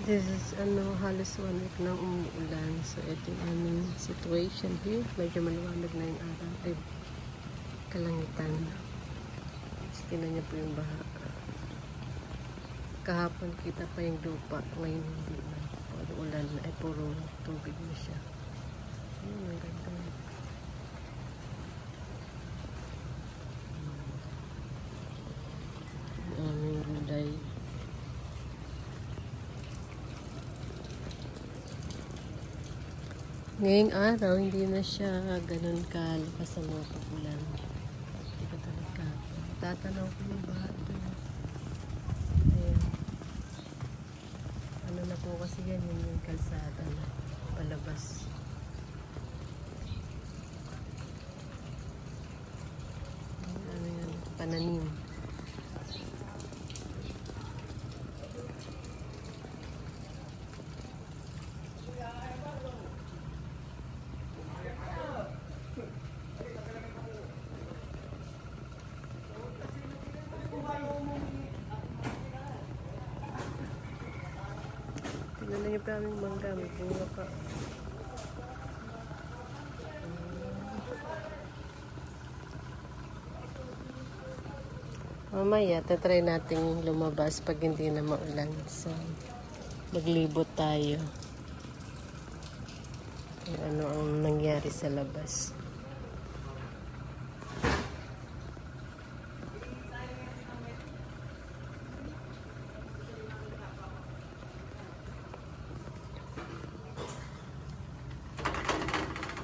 This is halos 1 week nang umuulan. So, ito yung aming situation here. Medyo maliwanag na yung araw. Ay, kalangitan. Tapos, tingnan niyo po yung baha. Kahapon kita pa yung lupa. Ngayon hindi na. Puro ulan na. Ay, puro tubig na siya. Ang ganda. Ang aming gulay. Ngayong araw, hindi na siya ganun kalakas sa mga pagulan. Hindi ko talaga. Tatanaw ko yung baha doon. Ayan. Ano na po kasi yan, yung kalsada na palabas. Ano yan, pananim. Tignan niyo pa aming mangga, may bunga pa. Mamaya, tatry natin lumabas pag hindi na maulan. So, maglibot tayo. Kung ano ang nangyari sa labas.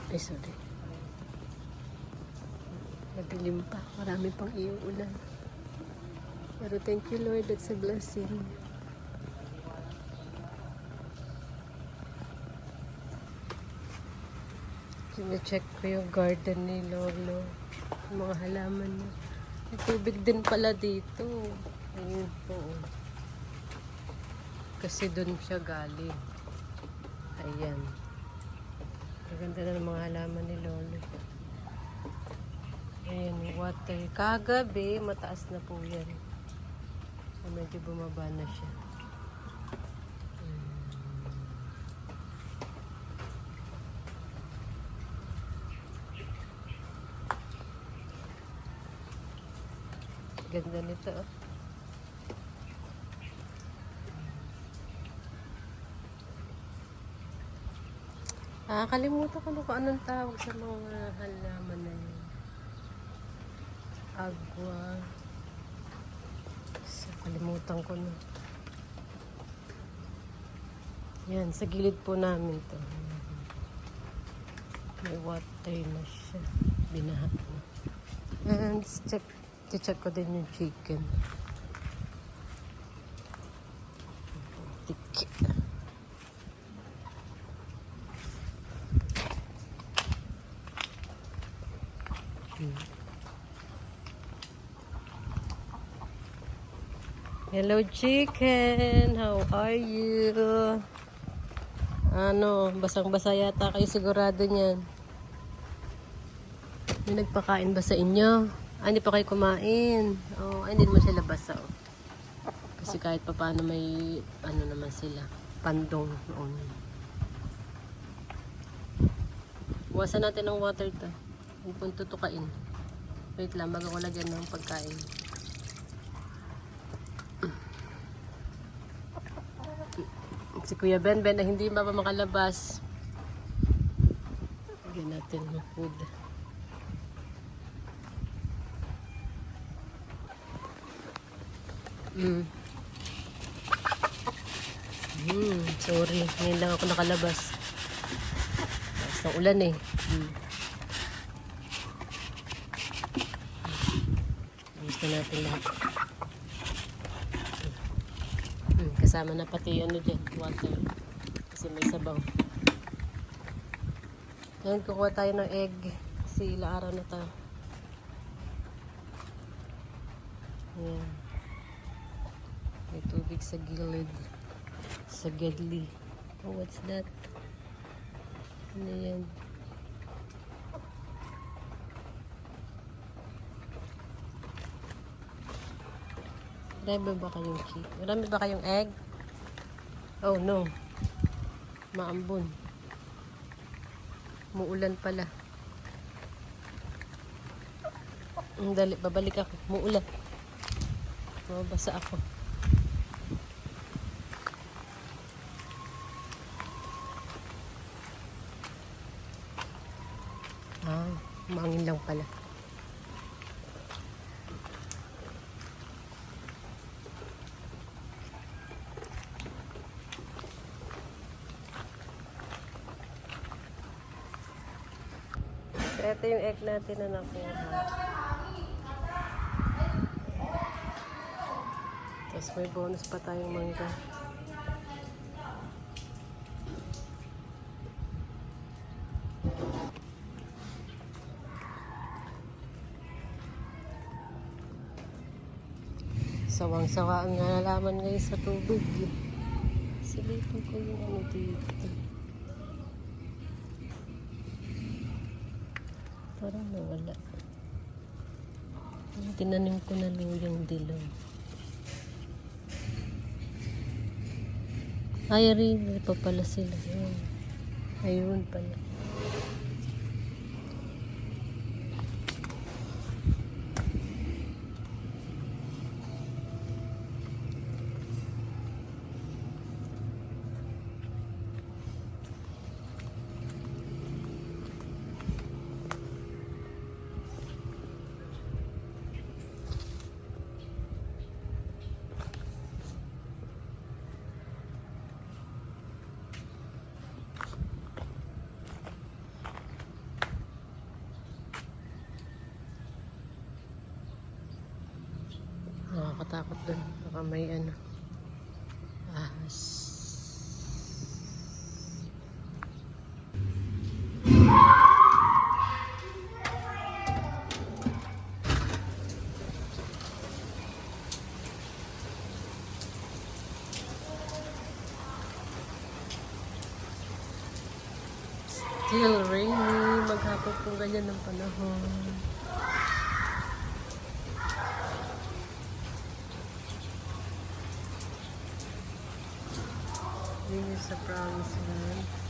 Ay, sorry. Madilim pa. Marami pang iuulan. Pero thank you, Lord. That's a blessing. Sine-check ko yung garden ni Lolo. Yung mga halaman niya. May tubig din pala dito. Ayun po. Kasi dun siya galing. Ayan. Maganda na ng mga halaman ni Lolo. Ayan, water. Kagabi, mataas na po yan. Medyo bumaba na siya. Ganda nito. Kalimutan ko kung anong tawag sa mga halaman na yun. Agua. Kalimutan ko na. Yan, sa gilid po namin to. May water na siya. Binaha na. And check ko din yung chicken. Tiki. Hello chicken, how are you? Ano, basang-basa yata kayo sigurado niyan. May nagpakain ba sa inyo? Hindi pa kayo kumain. Oh, hindi naman sila basa. Oh. Kasi kahit pa paano may ano naman sila, pandong noon. Buwasan natin ng water to. Huwag pong tutukain. Wait lang, bago ko lagyan ng pagkain. Si Kuya Ben na hindi ba makalabas. Lagyan natin ng food. Sorry, ngayon lang ako nakalabas. Basta ulan eh. Gusto natin lahat. Kasama na pati ano dyan, water. Kasi may sabaw. Ngayon kukuha tayo ng egg. Kasi ilang araw na tayo. Ayan. May tubig sa gilid. Sa gedli. Oh, what's that? Ano yan? Marami ba kayong egg? Oh no. Maambon. Muulan pala. Dali, babalik ako. Muulan. Mababasa ako. Ah, mangin lang pala. So, ito yung egg natin na nakuha. Tapos may bonus pa tayong mangga. Sawang-sawa ang nalalaman ngayon sa tubig. Silipin ko yung ano dito. Parang nawala. Tinanim ko na yung dilaw. Ay, rin pa pala sila. Ayun pala. Nakakatakot dun. Baka may ano. Ahas. Still rainy. Maghapon po ganyan ng panahon. Yun yung sa promised land.